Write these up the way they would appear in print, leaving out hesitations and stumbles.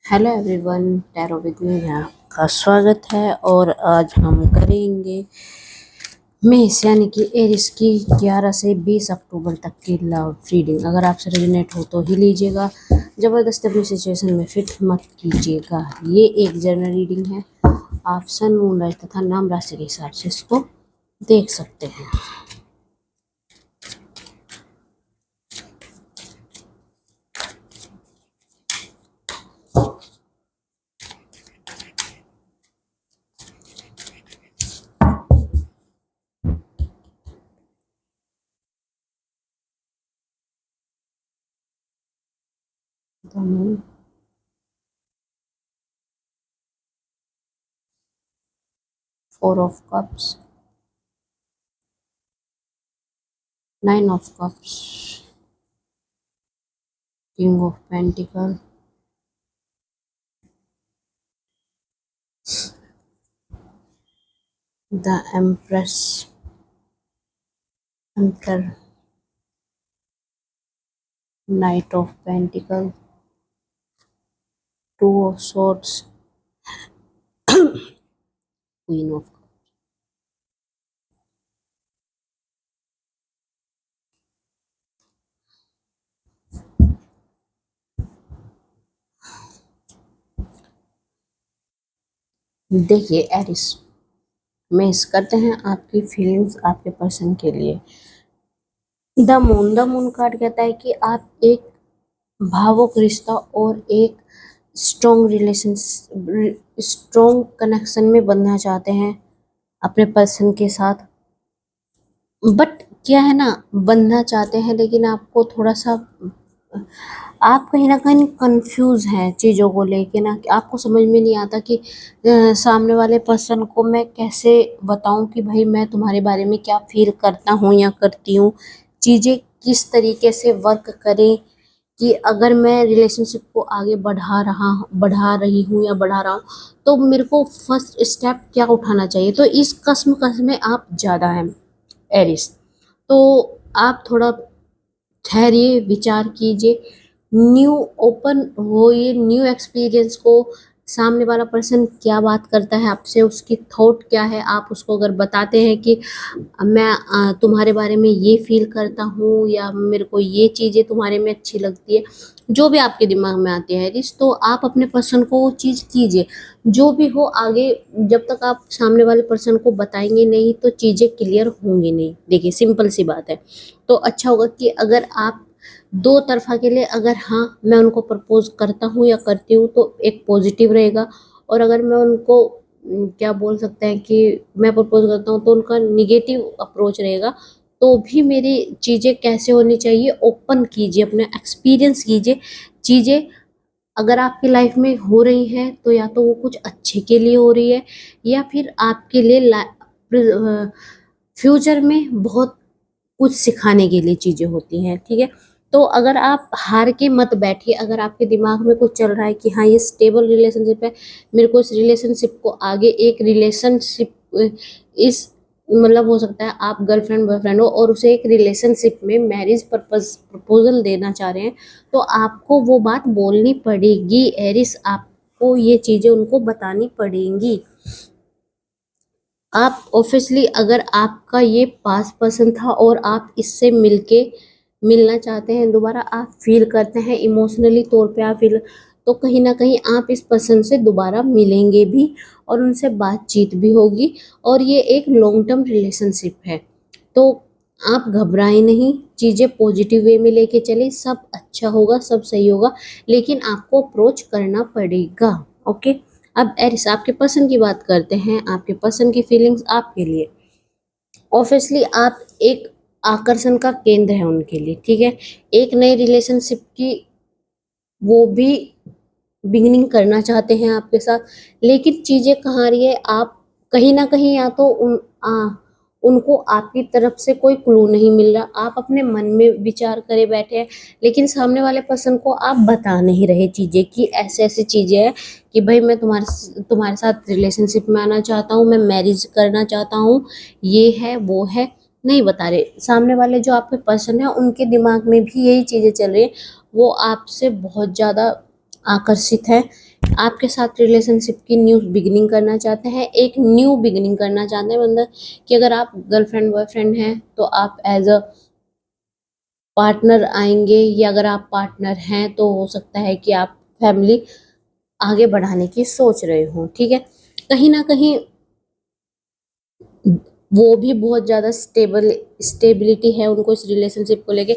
Hello everyone, tarot with me में आपका स्वागत है। और आज हम करेंगे मेष यानी कि एरिस की 11 से 20 अक्टूबर तक की लव रीडिंग। अगर आपसे रेजोनेट हो तो ही लीजिएगा, ज़बरदस्ती अपनी सिचुएशन में फिट मत कीजिएगा। ये एक जनरल रीडिंग है। आप सन, मून, राशि तथा नाम राशि के हिसाब से इसको देख सकते हैं। The moon, 4 of cups, 9 of cups, king of pentacle, the empress, emperor, knight of pentacle, 2 of swords, queen of cups। देखिए एरिस, मेष करते हैं आपकी फीलिंग्स आपके पर्सन के लिए। द मून कार्ड कहता है कि आप एक भावुक रिश्ता और एक स्ट्रॉन्ग रिलेशन, स्ट्रॉन्ग कनेक्शन में बनना चाहते हैं अपने पर्सन के साथ। बट क्या है ना, बनना चाहते हैं लेकिन आपको थोड़ा सा, आप कहीं ना कहीं कंफ्यूज हैं चीज़ों को लेके ना, कि आपको समझ में नहीं आता कि सामने वाले पर्सन को मैं कैसे बताऊं कि भाई मैं तुम्हारे बारे में क्या फील करता हूँ या करती हूँ। चीज़ें किस तरीके से वर्क करें कि अगर मैं रिलेशनशिप को आगे बढ़ा रही हूँ या बढ़ा रहा हूँ, तो मेरे को फर्स्ट स्टेप क्या उठाना चाहिए। तो इस कश्मकश में आप ज़्यादा हैं एरिस। तो आप थोड़ा ठहरिए, विचार कीजिए, न्यू ओपन होइए न्यू एक्सपीरियंस को। सामने वाला पर्सन क्या बात करता है आपसे, उसकी थॉट क्या है, आप उसको अगर बताते हैं कि मैं तुम्हारे बारे में ये फील करता हूँ या मेरे को ये चीज़ें तुम्हारे में अच्छी लगती है, जो भी आपके दिमाग में आती है रिस, तो आप अपने पर्सन को वो चीज़ कीजिए। जो भी हो आगे, जब तक आप सामने वाले पर्सन को बताएंगे नहीं तो चीज़ें क्लियर होंगी नहीं। देखिए सिंपल सी बात है। तो अच्छा होगा कि अगर आप दो तरफा के लिए, अगर हाँ मैं उनको प्रपोज करता हूँ या करती हूँ तो एक पॉजिटिव रहेगा, और अगर मैं उनको क्या बोल सकते हैं कि मैं प्रपोज करता हूँ तो उनका निगेटिव अप्रोच रहेगा। तो भी मेरी चीज़ें कैसे होनी चाहिए, ओपन कीजिए, अपना एक्सपीरियंस कीजिए। चीज़ें अगर आपकी लाइफ में हो रही हैं तो या तो वो कुछ अच्छे के लिए हो रही है, या फिर आपके लिए फ्यूचर में बहुत कुछ सिखाने के लिए चीज़ें होती हैं, ठीक है। तो अगर आप हार के मत बैठिए। अगर आपके दिमाग में कुछ चल रहा है कि हाँ ये स्टेबल रिलेशनशिप है, मेरे को इस रिलेशनशिप को आगे एक रिलेशनशिप, इस मतलब हो सकता है आप गर्लफ्रेंड बॉयफ्रेंड हो और उसे एक रिलेशनशिप में मैरिज पर्पस प्रपोजल देना चाह रहे हैं, तो आपको वो बात बोलनी पड़ेगी एरिस। आपको ये चीज़ें उनको बतानी पड़ेंगी। आप ऑब्वियसली, अगर आपका ये पास पर्सन था और आप इससे मिलना चाहते हैं दोबारा, आप फील करते हैं इमोशनली तौर पे, आप फील, तो कहीं ना कहीं आप इस पर्सन से दोबारा मिलेंगे भी और उनसे बातचीत भी होगी, और ये एक लॉन्ग टर्म रिलेशनशिप है। तो आप घबराएं नहीं, चीज़ें पॉजिटिव वे में लेके चले, सब अच्छा होगा, सब सही होगा, लेकिन आपको अप्रोच करना पड़ेगा। ओके। अब एरिस, आपके पर्सन की बात करते हैं, आपके पर्सन की फीलिंग्स आपके लिए। ऑब्वियसली आप एक आकर्षण का केंद्र है उनके लिए, ठीक है। एक नई रिलेशनशिप की वो भी बिगिनिंग करना चाहते हैं आपके साथ, लेकिन चीज़ें कहाँ आ रही है, आप कहीं ना कहीं या तो उनको आपकी तरफ से कोई क्लू नहीं मिल रहा, आप अपने मन में विचार करे बैठे हैं, लेकिन सामने वाले पर्सन को आप बता नहीं रहे चीज़ें कि ऐसे ऐसी चीज़ें हैं कि भाई मैं तुम्हारे साथ रिलेशनशिप में आना चाहता हूँ, मैं मैरिज करना चाहता हूँ, ये है वो है, नहीं बता रहे। सामने वाले जो आपके पर्सन है उनके दिमाग में भी यही चीज़ें चल रही है। वो आपसे बहुत ज़्यादा आकर्षित हैं, आपके साथ रिलेशनशिप की न्यू बिगिनिंग करना चाहते हैं, एक न्यू बिगिनिंग करना चाहते हैं, मतलब कि अगर आप गर्लफ्रेंड बॉयफ्रेंड हैं तो आप एज अ पार्टनर आएंगे, या अगर आप पार्टनर हैं तो हो सकता है कि आप फैमिली आगे बढ़ाने की सोच रहे हो। ठीक है, कहीं ना कहीं वो भी बहुत ज़्यादा स्टेबिलिटी है उनको इस रिलेशनशिप को लेके,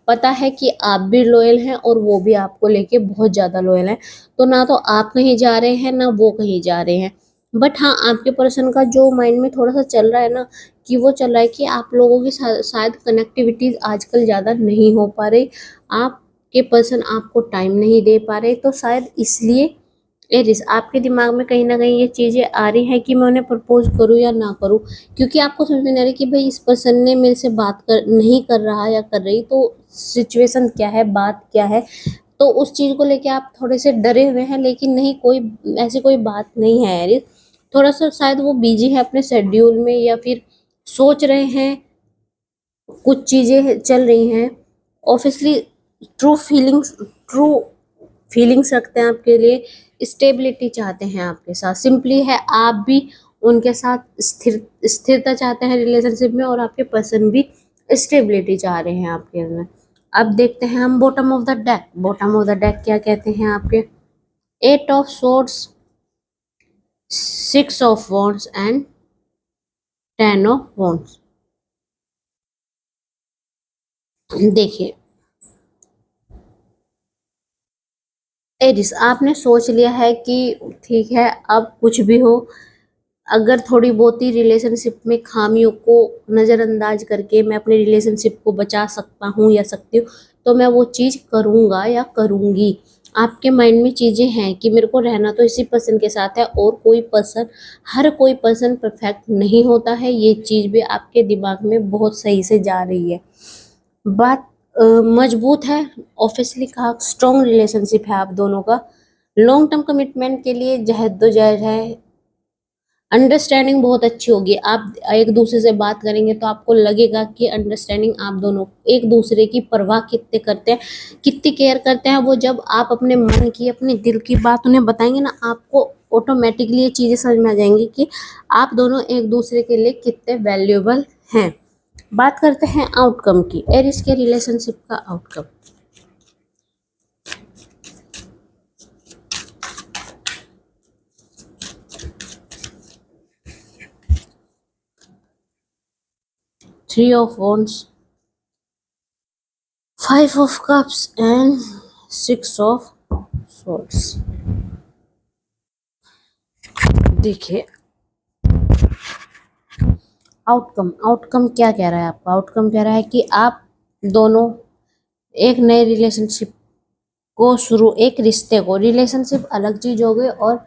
पता है कि आप भी लॉयल हैं और वो भी आपको लेके बहुत ज़्यादा लॉयल है। तो ना तो आप कहीं जा रहे हैं ना वो कहीं जा रहे हैं, बट हाँ आपके पर्सन का जो माइंड में थोड़ा सा चल रहा है ना, कि वो चल रहा है कि आप लोगों की शायद कनेक्टिविटीज आजकल ज़्यादा नहीं हो पा रही, आपके पर्सन आपको टाइम नहीं दे पा रहे, तो शायद इसलिए एरिस आपके दिमाग में कहीं ना कहीं ये चीज़ें आ रही हैं कि मैं उन्हें प्रपोज करूँ या ना करूँ, क्योंकि आपको समझ में नहीं आ रही कि भाई इस पर्सन ने मेरे से बात कर नहीं कर रहा या कर रही, तो सिचुएशन क्या है, बात क्या है। तो उस चीज़ को लेके आप थोड़े से डरे हुए हैं, लेकिन नहीं, कोई ऐसी कोई बात नहीं है एरिस। थोड़ा सा शायद वो बिजी है अपने शेड्यूल में, या फिर सोच रहे हैं, कुछ चीज़ें चल रही हैं ऑब्वियसली। ट्रू फीलिंग्स रखते हैं आपके लिए, स्टेबिलिटी चाहते हैं आपके साथ, सिंपली है आप भी उनके साथ स्थिरता चाहते हैं रिलेशनशिप में, और आपके पर्सन भी स्टेबिलिटी चाह रहे हैं आपके अंदर। अब देखते हैं हम bottom of the deck. Bottom of the deck क्या कहते हैं आपके? 8 of swords, 6 of wands and 10 of wands. देखिए एरिस, आपने सोच लिया है कि ठीक है अब कुछ भी हो, अगर थोड़ी बहुत ही रिलेशनशिप में खामियों को नज़रअंदाज करके मैं अपने रिलेशनशिप को बचा सकता हूँ या सकती हूँ, तो मैं वो चीज़ करूँगा या करूँगी। आपके माइंड में चीज़ें हैं कि मेरे को रहना तो इसी पर्सन के साथ है, और हर कोई पर्सन परफेक्ट नहीं होता है, ये चीज़ भी आपके दिमाग में बहुत सही से जा रही है। बात मजबूत है, ऑब्वियसली कहा स्ट्रॉन्ग रिलेशनशिप है आप दोनों का, लॉन्ग टर्म कमिटमेंट के लिए जहदोजहद है, अंडरस्टैंडिंग बहुत अच्छी होगी। आप एक दूसरे से बात करेंगे तो आपको लगेगा कि अंडरस्टैंडिंग, आप दोनों एक दूसरे की परवाह कितने करते हैं, कितनी केयर करते हैं वो। जब आप अपने मन की अपने दिल की बात उन्हें बताएंगे ना, आपको ऑटोमेटिकली ये चीज़ें समझ में आ जाएंगी कि आप दोनों एक दूसरे के लिए कितने वैल्यूएबल हैं। बात करते हैं आउटकम की, एरिस के रिलेशनशिप का outcome. 3 of wands, 5 of cups and 6 of swords. देखिए आउटकम क्या कह रहा है आपका? आउटकम कह रहा है कि आप दोनों एक नए रिलेशनशिप को शुरू, एक रिश्ते को, रिलेशनशिप अलग चीज हो गई, और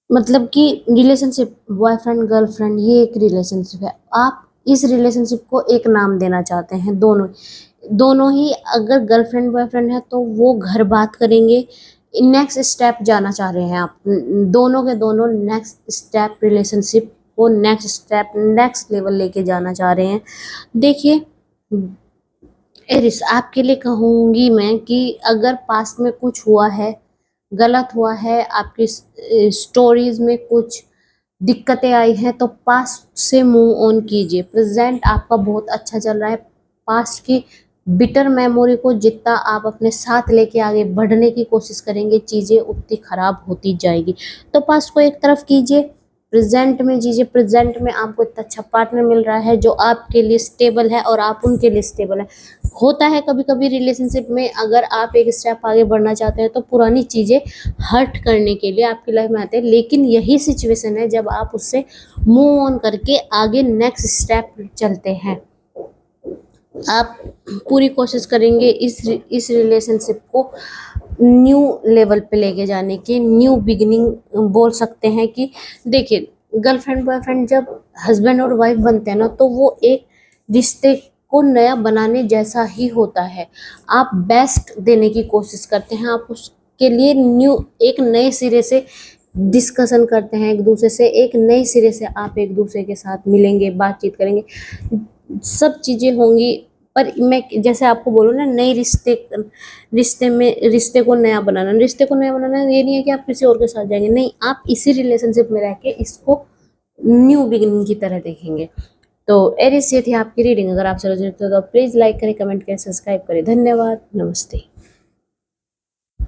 मतलब कि रिलेशनशिप बॉयफ्रेंड गर्लफ्रेंड ये एक रिलेशनशिप है, आप इस रिलेशनशिप को एक नाम देना चाहते हैं। दोनों ही अगर गर्लफ्रेंड बॉयफ्रेंड है तो वो घर बात करेंगे, नेक्स्ट स्टेप जाना चाह रहे हैं आप, दोनों के दोनों नेक्स्ट स्टेप रिलेशनशिप को, नेक्स्ट स्टेप नेक्स्ट लेवल लेके जाना चाह रहे हैं। देखिए एरिस, आपके लिए कहूंगी मैं कि अगर पास्ट में कुछ हुआ है, गलत हुआ है, आपकी स्टोरीज में कुछ दिक्कतें आई हैं, तो पास्ट से मूव ऑन कीजिए। प्रेजेंट आपका बहुत अच्छा चल रहा है, पास्ट की बिटर मेमोरी को जितना आप अपने साथ लेके आगे बढ़ने की कोशिश करेंगे, चीज़ें उतनी खराब होती जाएगी। तो पास्ट को एक तरफ कीजिए, प्रेजेंट में जीजिए। प्रेजेंट में आपको इतना अच्छा पार्टनर मिल रहा है जो आपके लिए स्टेबल है और आप उनके लिए स्टेबल है। होता है कभी कभी रिलेशनशिप में, अगर आप एक स्टेप आगे बढ़ना चाहते हैं तो पुरानी चीज़ें हर्ट करने के लिए आपकी लाइफ में आते हैं, लेकिन यही सिचुएशन है जब आप उससे मूव ऑन करके आगे नेक्स्ट स्टेप चलते हैं। आप पूरी कोशिश करेंगे इस रिलेशनशिप को न्यू लेवल पे लेके जाने की, न्यू बिगिनिंग बोल सकते हैं कि देखिए गर्लफ्रेंड बॉयफ्रेंड जब हस्बैंड और वाइफ बनते हैं ना, तो वो एक रिश्ते को नया बनाने जैसा ही होता है। आप बेस्ट देने की कोशिश करते हैं, आप उसके लिए एक नए सिरे से डिस्कशन करते हैं, एक दूसरे से एक नए सिरे से आप एक दूसरे के साथ मिलेंगे, बातचीत करेंगे, सब चीज़ें होंगी। पर मैं जैसे आपको बोलूँ ना, नई रिश्ते को नया बनाना, ये नहीं है कि आप किसी और के साथ जाएंगे, नहीं, आप इसी रिलेशनशिप में रह के इसको न्यू बिगिनिंग की तरह देखेंगे। तो एरिस, ये थी आपकी रीडिंग। अगर आप समझ रहे हो तो प्लीज लाइक करें, कमेंट करें, सब्सक्राइब करें। धन्यवाद, नमस्ते।